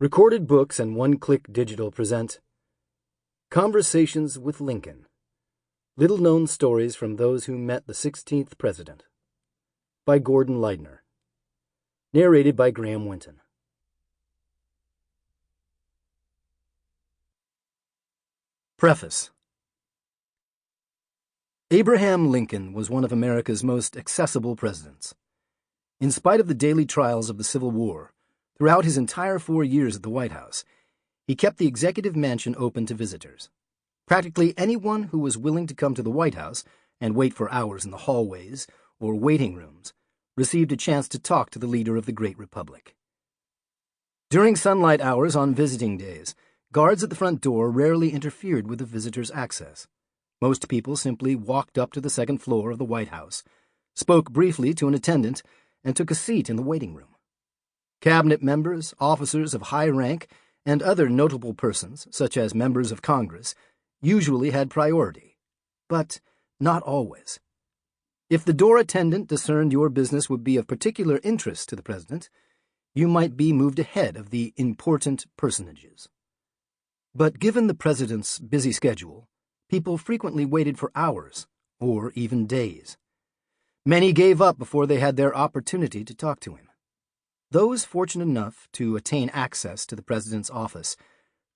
Recorded Books and One-Click Digital present Conversations with Lincoln, Little-Known Stories from Those Who Met the 16th President, by Gordon Leidner. Narrated by Graham Winton. Preface. Abraham Lincoln was one of America's most accessible presidents. In spite of the daily trials of the Civil War, throughout his entire 4 years at the White House, he kept the executive mansion open to visitors. Practically anyone who was willing to come to the White House and wait for hours in the hallways or waiting rooms received a chance to talk to the leader of the great republic. During sunlight hours on visiting days, guards at the front door rarely interfered with the visitors' access. Most people simply walked up to the second floor of the White House, spoke briefly to an attendant, and took a seat in the waiting room. Cabinet members, officers of high rank, and other notable persons, such as members of Congress, usually had priority, but not always. If the door attendant discerned your business would be of particular interest to the president, you might be moved ahead of the important personages. But given the president's busy schedule, people frequently waited for hours, or even days. Many gave up before they had their opportunity to talk to him. Those fortunate enough to attain access to the president's office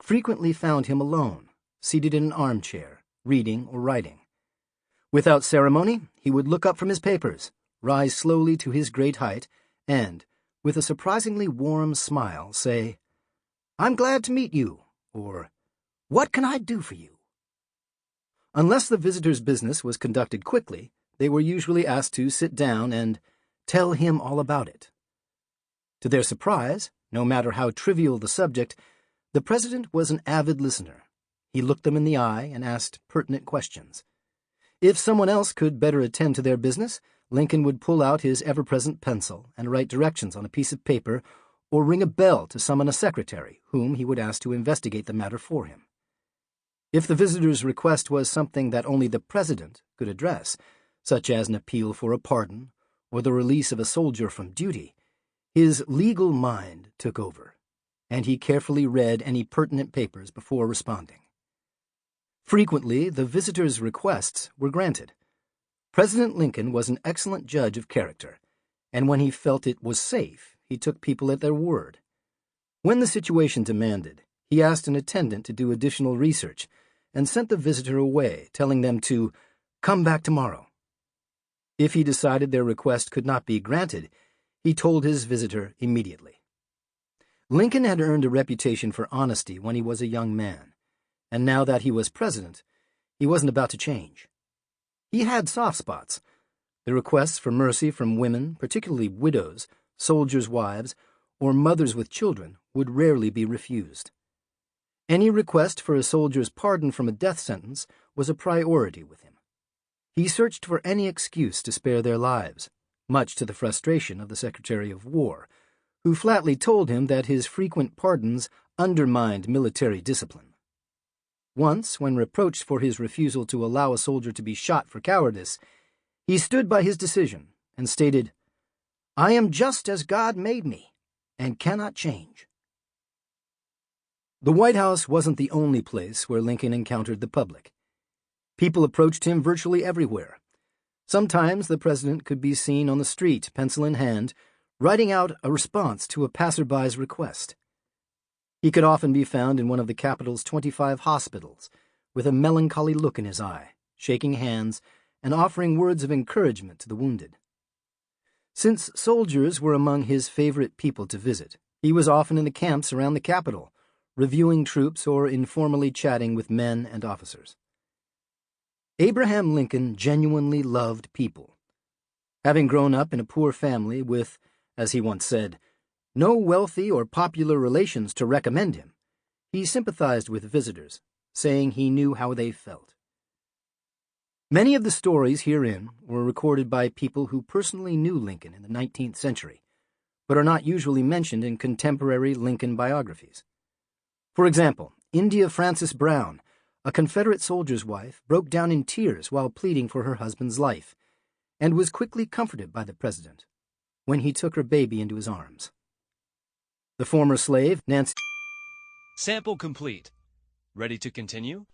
frequently found him alone, seated in an armchair, reading or writing. Without ceremony, he would look up from his papers, rise slowly to his great height, and, with a surprisingly warm smile, say, "I'm glad to meet you," or, "What can I do for you?" Unless the visitor's business was conducted quickly, they were usually asked to sit down and tell him all about it. To their surprise, no matter how trivial the subject, the president was an avid listener. He looked them in the eye and asked pertinent questions. If someone else could better attend to their business, Lincoln would pull out his ever-present pencil and write directions on a piece of paper or ring a bell to summon a secretary, whom he would ask to investigate the matter for him. If the visitor's request was something that only the president could address, such as an appeal for a pardon or the release of a soldier from duty, his legal mind took over, and he carefully read any pertinent papers before responding. Frequently, the visitor's requests were granted. President Lincoln was an excellent judge of character, and when he felt it was safe, he took people at their word. When the situation demanded, he asked an attendant to do additional research and sent the visitor away, telling them to come back tomorrow. If he decided their request could not be granted, he told his visitor immediately. Lincoln had earned a reputation for honesty when he was a young man, and now that he was president, he wasn't about to change. He had soft spots. The requests for mercy from women, particularly widows, soldiers' wives, or mothers with children, would rarely be refused. Any request for a soldier's pardon from a death sentence was a priority with him. He searched for any excuse to spare their lives, much to the frustration of the Secretary of War, who flatly told him that his frequent pardons undermined military discipline. Once, when reproached for his refusal to allow a soldier to be shot for cowardice, he stood by his decision and stated, "I am just as God made me, and cannot change." The White House wasn't the only place where Lincoln encountered the public. People approached him virtually everywhere. Sometimes the president could be seen on the street, pencil in hand, writing out a response to a passerby's request. He could often be found in one of the capital's 25 hospitals, with a melancholy look in his eye, shaking hands and offering words of encouragement to the wounded. Since soldiers were among his favorite people to visit, he was often in the camps around the Capitol, reviewing troops or informally chatting with men and officers. Abraham Lincoln genuinely loved people. Having grown up in a poor family with, as he once said, no wealthy or popular relations to recommend him, he sympathized with visitors, saying he knew how they felt. Many of the stories herein were recorded by people who personally knew Lincoln in the 19th century, but are not usually mentioned in contemporary Lincoln biographies. For example, India Frances Brown, a Confederate soldier's wife, broke down in tears while pleading for her husband's life, and was quickly comforted by the president when he took her baby into his arms. The former slave, Nancy Sample complete. Ready to continue?